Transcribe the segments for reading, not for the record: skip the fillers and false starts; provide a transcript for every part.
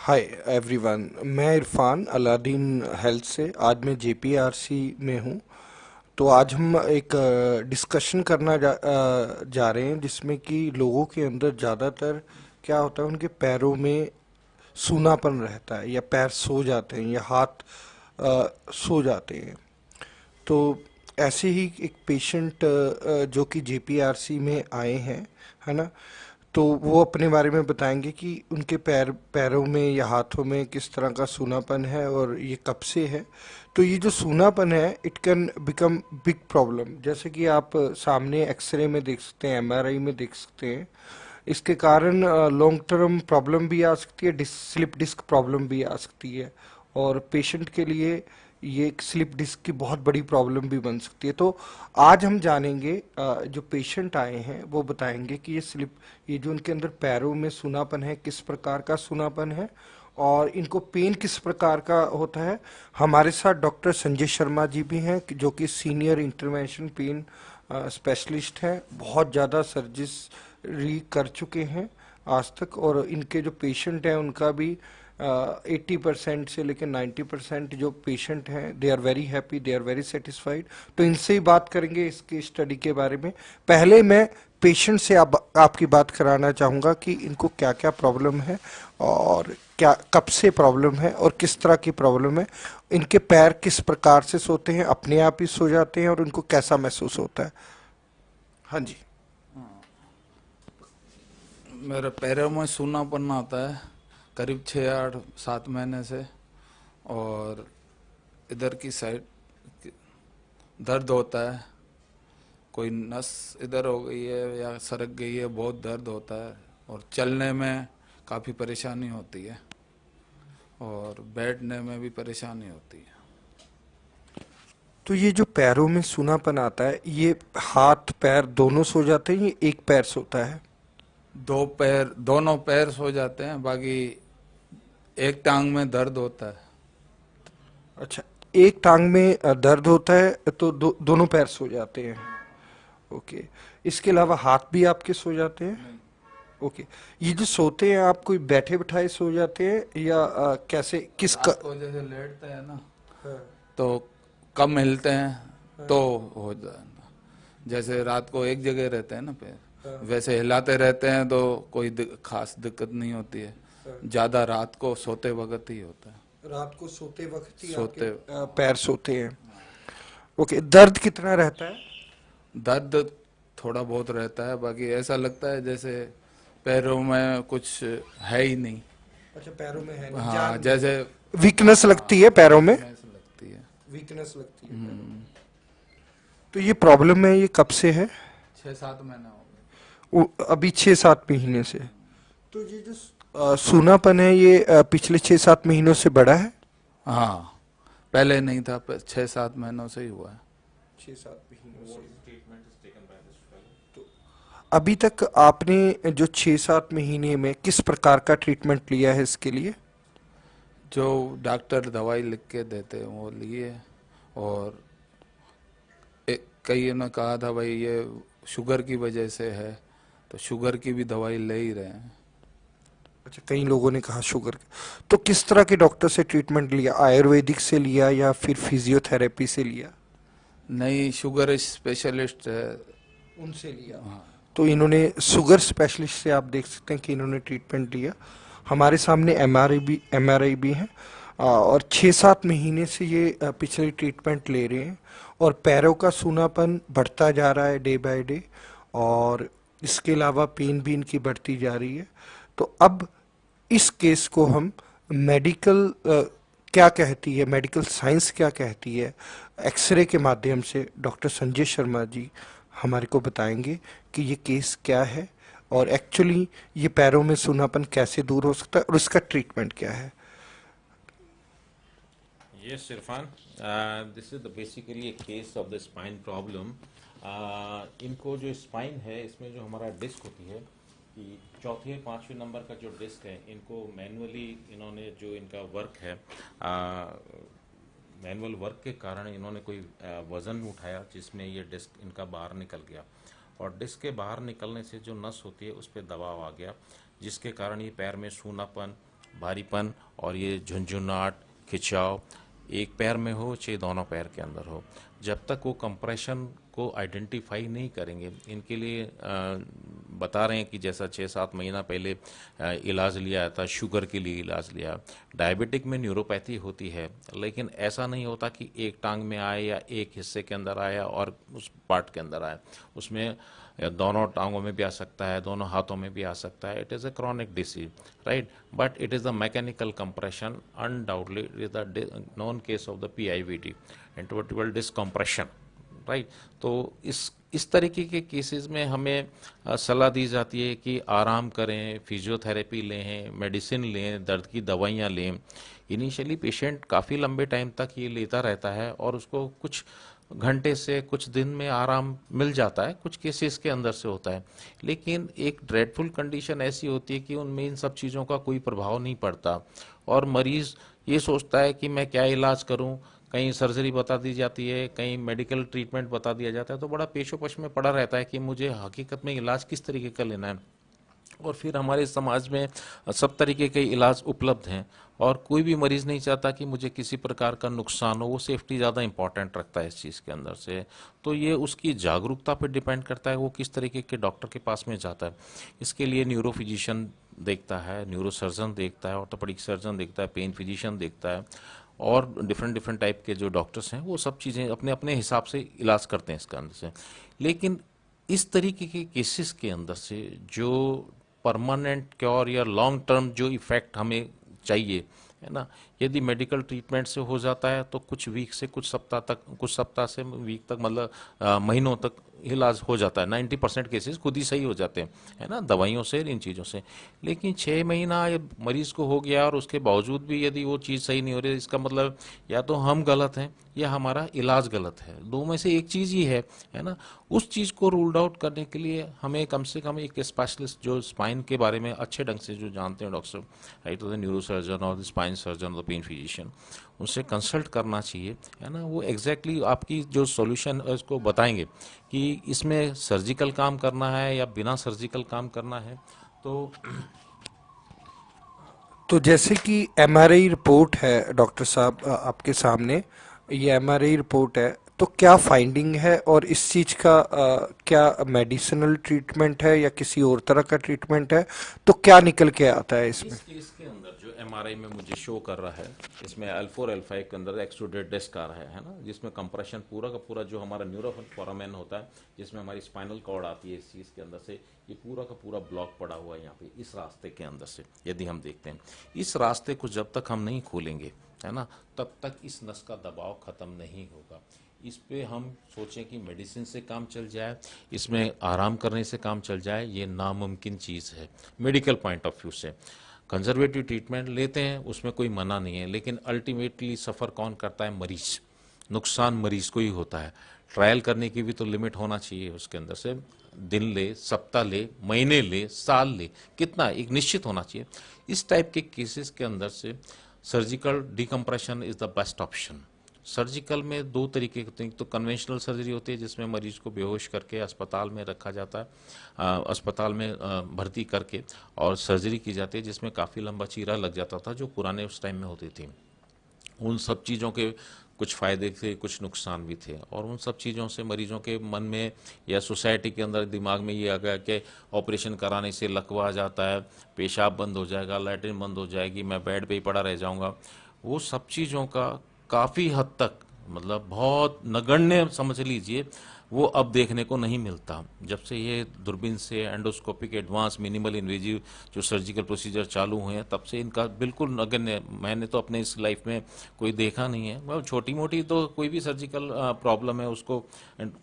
Hi everyone, मैं Irfan Aladdin health से। आज मैं जेपीआरसी में हूँ। तो आज हम एक डिस्कशन करना जा रहे हैं जिसमें कि लोगों के अंदर ज़्यादातर क्या होता है, उनके पैरों में सूनापन रहता है, या पैर सो जाते हैं, या हाथ सो जाते हैं। तो ऐसे ही एक पेशेंट जो कि जेपीआरसी में आए हैं, है ना, तो वो अपने बारे में बताएंगे कि उनके पैरों में या हाथों में किस तरह का सूनापन है और ये कब से है। तो ये जो सूनापन है, it can become big problem, जैसे कि आप सामने एक्सरे में देख सकते हैं, एमआरआई में देख सकते हैं। इसके कारण लॉन्ग टर्म प्रॉब्लम भी आ सकती है, स्लिप डिस्क प्रॉब्लम भी आ सकती है, और पेशेंट के लिए ये एक स्लिप डिस्क की बहुत बड़ी प्रॉब्लम भी बन सकती है। तो आज हम जानेंगे, जो पेशेंट आए हैं वो बताएंगे कि ये जो उनके अंदर पैरों में सूनापन है, किस प्रकार का सूनापन है, और इनको पेन किस प्रकार का होता है। हमारे साथ डॉक्टर संजय शर्मा जी भी हैं जो कि सीनियर इंटरवेंशन पेन स्पेशलिस्ट हैं, बहुत ज़्यादा सर्जरी कर चुके हैं आज तक, और इनके जो पेशेंट हैं उनका भी 80% से लेकर 90% जो पेशेंट हैं, they are very happy, they are very satisfied. तो इनसे ही बात करेंगे इसके स्टडी के बारे में। पहले मैं पेशेंट से आपकी बात कराना चाहूँगा कि इनको क्या क्या प्रॉब्लम है, और क्या कब से प्रॉब्लम है, और किस तरह की प्रॉब्लम है। इनके पैर किस प्रकार से सोते हैं, अपने आप ही सो जाते हैं, और उनको कैसा महसूस होता है। हाँ जी। मेरे पैरों में सूनापन आता है करीब 6 8 7 महीने से। और इधर की साइड दर्द होता है, कोई नस इधर हो गई है या सरक गई है, बहुत दर्द होता है। और चलने में काफ़ी परेशानी होती है, और बैठने में भी परेशानी होती है। तो ये जो पैरों में सूनापन आता है, ये हाथ पैर दोनों सो जाते हैं, ये एक पैर सोता है। दोनों पैर सो जाते हैं, बाकी एक टांग में दर्द होता है। अच्छा, एक टांग में दर्द होता है, तो दोनों पैर सो जाते हैं। ओके। इसके अलावा हाथ भी आपके सो जाते हैं। नहीं, ओके। ये जो सोते हैं, आप कोई बैठे बिठाए सो जाते हैं, या कैसे, किसका। रात को जैसे लेटते हैं ना, हाँ, तो कम हिलते हैं हाँ, तो हो जाए। जैसे रात को एक जगह रहते हैं ना पैर, हाँ, वैसे हिलाते रहते हैं तो कोई खास दिक्कत नहीं होती है। हाँ। ज्यादा रात को सोते वक्त ही होता है। रात को सोते वक्त ही आपके सोते पैर सोते हैं। ओके, दर्द कितना रहता है। दर्द थोड़ा बहुत रहता है, बाकी ऐसा लगता है जैसे पैरों में कुछ है ही नहीं। अच्छा, पैरों में है नहीं, हाँ, जान नहीं जैसे है, वीकनेस लगती है पैरों में। वीकनेस लगती है। वीकनेस लगती है पैरों में। तो ये प्रॉब्लम है, ये कब से है। 6 7 महीने हो गए। अभी 6 7 महीने से। तो ये जो सूनापन है, ये पिछले 6 7 महीनों से बढ़ा है। हाँ, पहले नहीं था, 6 7 महीनों से ही हुआ है। 6 7 महीनों से। तो अभी तक आपने जो 6 7 महीने में किस प्रकार का ट्रीटमेंट लिया है इसके लिए। जो डॉक्टर दवाई लिख के देते हैं वो लिए। और कई ने कहा था भाई ये शुगर की वजह से है, तो शुगर की भी दवाई ले ही रहे हैं। अच्छा, कई लोगों ने कहा शुगर। तो किस तरह के डॉक्टर से ट्रीटमेंट लिया, आयुर्वेदिक से लिया या फिर फिजियोथेरेपी से लिया। नहीं, शुगर स्पेशलिस्ट है। उनसे लिया। हाँ। तो इन्होंने शुगर स्पेशलिस्ट से, आप देख सकते हैं कि इन्होंने ट्रीटमेंट लिया। हमारे सामने एमआरआई भी है, और 6 7 महीने से ये पिछले ट्रीटमेंट ले रहे हैं, और पैरों का सूनापन बढ़ता जा रहा है डे बाय डे, और इसके अलावा पेन भी इनकी बढ़ती जा रही है। तो अब इस केस को हम मेडिकल क्या कहती है, मेडिकल साइंस क्या कहती है, एक्सरे के माध्यम से डॉक्टर संजय शर्मा जी हमारे को बताएंगे कि ये केस क्या है, और एक्चुअली ये पैरों में सूनापन कैसे दूर हो सकता है, और उसका ट्रीटमेंट क्या है। Yes, Irfan. This is the basically a case of the spine problem. इनको जो स्पाइन है, इसमें जो हमारा डिस्क होती है, कि चौथे 5वें नंबर का जो डिस्क है, इनको मैनुअली इन्होंने जो इनका वर्क है, मैनुअल वर्क के कारण इन्होंने कोई वज़न उठाया जिसमें ये डिस्क इनका बाहर निकल गया, और डिस्क के बाहर निकलने से जो नस होती है उस पर दबाव आ गया, जिसके कारण ये पैर में सूनापन भारीपन और ये झुंझुनाहट, खिंचाव एक पैर में हो चाहे दोनों पैर के अंदर हो, जब तक वो कंप्रेशन को आइडेंटिफाई नहीं करेंगे, इनके लिए बता रहे हैं कि जैसा 6-7 महीना पहले इलाज लिया था, शुगर के लिए इलाज लिया। डायबिटिक में न्यूरोपैथी होती है, लेकिन ऐसा नहीं होता कि एक टांग में आए या एक हिस्से के अंदर आया और उस पार्ट के अंदर आए, उसमें दोनों टांगों में भी आ सकता है, दोनों हाथों में भी आ सकता है। It is a chronic disease, right, but it is the mechanical compression, undoubtedly it is the known cause of the PIVD, intervertebral disc compression, right. तो इस तरीके के केसेस में हमें सलाह दी जाती है कि आराम करें, फिजियोथेरेपी लें, मेडिसिन लें, दर्द की दवाइयाँ लें। इनिशियली पेशेंट काफ़ी लंबे टाइम तक ये लेता रहता है और उसको कुछ घंटे से कुछ दिन में आराम मिल जाता है, कुछ केसेस के अंदर से होता है। लेकिन एक ड्रेडफुल कंडीशन ऐसी होती है कि उनमें इन सब चीज़ों का कोई प्रभाव नहीं पड़ता और मरीज़ ये सोचता है कि मैं क्या इलाज करूं, कहीं सर्जरी बता दी जाती है, कहीं मेडिकल ट्रीटमेंट बता दिया जाता है, तो बड़ा पेशोपश में पड़ा रहता है कि मुझे हकीकत में इलाज किस तरीके का लेना है। और फिर हमारे समाज में सब तरीके के इलाज उपलब्ध हैं और कोई भी मरीज नहीं चाहता कि मुझे किसी प्रकार का नुकसान हो, वो सेफ्टी ज़्यादा इंपॉर्टेंट रखता है इस चीज़ के अंदर से। तो ये उसकी जागरूकता पर डिपेंड करता है वो किस तरीके के डॉक्टर के पास में जाता है। इसके लिए न्यूरो फिजिशियन देखता है, न्यूरो सर्जन देखता है, ऑर्थोपेडिक सर्जन देखता है, पेन फिजिशियन देखता है और डिफरेंट डिफरेंट टाइप के जो डॉक्टर्स हैं वो सब चीज़ें अपने अपने हिसाब से इलाज करते हैं इसके अंदर से। लेकिन इस तरीके के केसेस के अंदर से जो परमानेंट क्योर या लॉन्ग टर्म जो इफेक्ट हमें चाहिए, है ना, यदि मेडिकल ट्रीटमेंट से हो जाता है तो कुछ वीक से कुछ सप्ताह तक, कुछ सप्ताह से वीक तक, मतलब महीनों तक इलाज हो जाता है। 90% केसेस खुद ही सही हो जाते हैं, है ना, दवाइयों से, इन चीज़ों से। लेकिन 6 महीना या मरीज को हो गया और उसके बावजूद भी यदि वो चीज़ सही नहीं हो रही, इसका मतलब या तो हम गलत हैं या हमारा इलाज गलत है, दो में से एक चीज़ ही है ना। उस चीज़ को रूल्ड आउट करने के लिए हमें कम से कम एक स्पेशलिस्ट जो स्पाइन के बारे में अच्छे ढंग से जो जानते हैं डॉक्टर, राइट, तो न्यूरो सर्जन और स्पाइन सर्जन और पेन फिजिशियन, उनसे कंसल्ट करना चाहिए, है ना। वो एग्जैक्टली आपकी जो सॉल्यूशन है उसको बताएंगे कि इसमें सर्जिकल काम करना है या बिना सर्जिकल काम करना है। तो जैसे कि एमआरआई रिपोर्ट है डॉक्टर साहब आपके सामने, ये एमआरआई रिपोर्ट है, तो क्या फाइंडिंग है और इस चीज का क्या मेडिसिनल ट्रीटमेंट है या किसी और तरह का ट्रीटमेंट है, तो क्या निकल के आता है इसमें? इस केस के अंदर जो MRI में मुझे शो कर रहा है, इसमें L4 L5 के अंदर एक्सट्रूडेड डिस्क आ रहा है ना, जिसमें कंप्रेशन पूरा का पूरा जो हमारा न्यूरोफोरामेन होता है, जिसमें हमारी स्पाइनल कॉर्ड आती है, इस चीज़ के अंदर से ये पूरा का पूरा ब्लॉक पड़ा हुआ है यहाँ पे, इस रास्ते के अंदर से। यदि हम देखते हैं इस रास्ते को जब तक हम नहीं खोलेंगे, है ना, तब तक इस नस का दबाव खत्म नहीं होगा। इस पे हम सोचें कि मेडिसिन से काम चल जाए, इसमें आराम करने से काम चल जाए, ये नामुमकिन चीज़ है मेडिकल पॉइंट ऑफ व्यू से। कंजर्वेटिव ट्रीटमेंट लेते हैं, उसमें कोई मना नहीं है, लेकिन अल्टीमेटली सफ़र कौन करता है? मरीज। नुकसान मरीज को ही होता है। ट्रायल करने की भी तो लिमिट होना चाहिए उसके अंदर से। दिन ले, सप्ताह ले, महीने ले, साल ले, कितना एक निश्चित होना चाहिए। इस टाइप के केसेस के अंदर से surgical decompression is the best option. Surgical में दो तरीके होते हैं, तो कन्वेंशनल सर्जरी होती है जिसमें मरीज को बेहोश करके अस्पताल में रखा जाता है, अस्पताल में भर्ती करके और सर्जरी की जाती है, जिसमें काफ़ी लंबा चीरा लग जाता था जो पुराने उस टाइम में होती थी। उन सब चीज़ों के कुछ फ़ायदे थे, कुछ नुकसान भी थे, और उन सब चीज़ों से मरीजों के मन में या सोसाइटी के अंदर दिमाग में ये आ गया कि ऑपरेशन कराने से लकवा आ जाता है, पेशाब बंद हो जाएगा, लैट्रिन बंद हो जाएगी, मैं बेड पे ही पड़ा रह जाऊंगा। वो सब चीज़ों का काफ़ी हद तक, मतलब बहुत नगण्य समझ लीजिए, वो अब देखने को नहीं मिलता। जब से ये दूरबीन से एंडोस्कोपिक एडवांस मिनिमल इन्वेजिव जो सर्जिकल प्रोसीजर चालू हुए हैं, तब से इनका बिल्कुल नगण्य, मैंने तो अपने इस लाइफ में कोई देखा नहीं है। मतलब छोटी मोटी तो कोई भी सर्जिकल प्रॉब्लम है उसको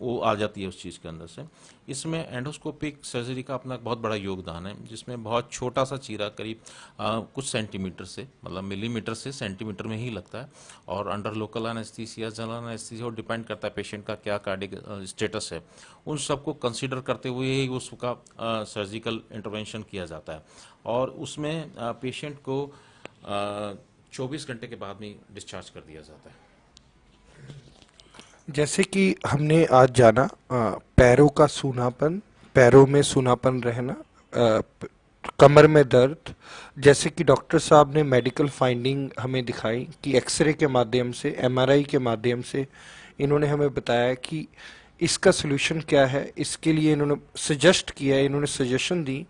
वो आ जाती है उस चीज़ के अंदर से। इसमें एंडोस्कोपिक सर्जरी का अपना बहुत बड़ा योगदान है, जिसमें बहुत छोटा सा चीरा करीब कुछ सेंटीमीटर से, मतलब मिलीमीटर से सेंटीमीटर में ही लगता है, और under local anaesthesia, general anaesthesia, depend करता है पेशेंट का क्या कार्डिक स्टेटस है, उन सबको कंसीडर करते हुए ही उसका सर्जिकल इंटरवेंशन किया जाता है। और उसमें पेशेंट को 24 घंटे के बाद में डिस्चार्ज कर दिया जाता है। जैसे कि हमने आज जाना पैरों का सूनापन, पैरों में सूनापन रहना, कमर में दर्द, जैसे कि डॉक्टर साहब ने मेडिकल फाइंडिंग हमें दिखाई कि एक्सरे के माध्यम से, एमआरआई के माध्यम से इन्होंने हमें बताया कि इसका सलूशन क्या है। इसके लिए इन्होंने सजेस्ट किया, इन्होंने सजेशन दी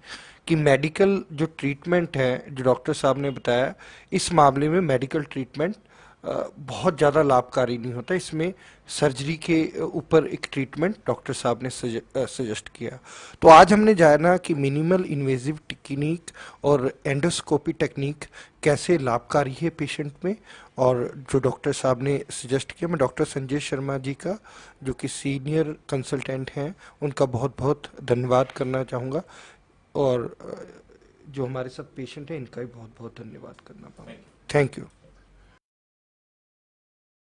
कि मेडिकल जो ट्रीटमेंट है, जो डॉक्टर साहब ने बताया, इस मामले में मेडिकल ट्रीटमेंट बहुत ज़्यादा लाभकारी नहीं होता। इसमें सर्जरी के ऊपर एक ट्रीटमेंट डॉक्टर साहब ने सजेस्ट किया। तो आज हमने जाना कि मिनिमल इन्वेजिव टेक्निक और एंडोस्कोपी टेक्निक कैसे लाभकारी है पेशेंट में, और जो डॉक्टर साहब ने सजेस्ट किया। मैं डॉक्टर संजय शर्मा जी का, जो कि सीनियर कंसल्टेंट हैं, उनका बहुत बहुत धन्यवाद करना चाहूँगा, और जो हमारे साथ पेशेंट हैं इनका भी बहुत बहुत धन्यवाद करना पाऊँगा। Thank you.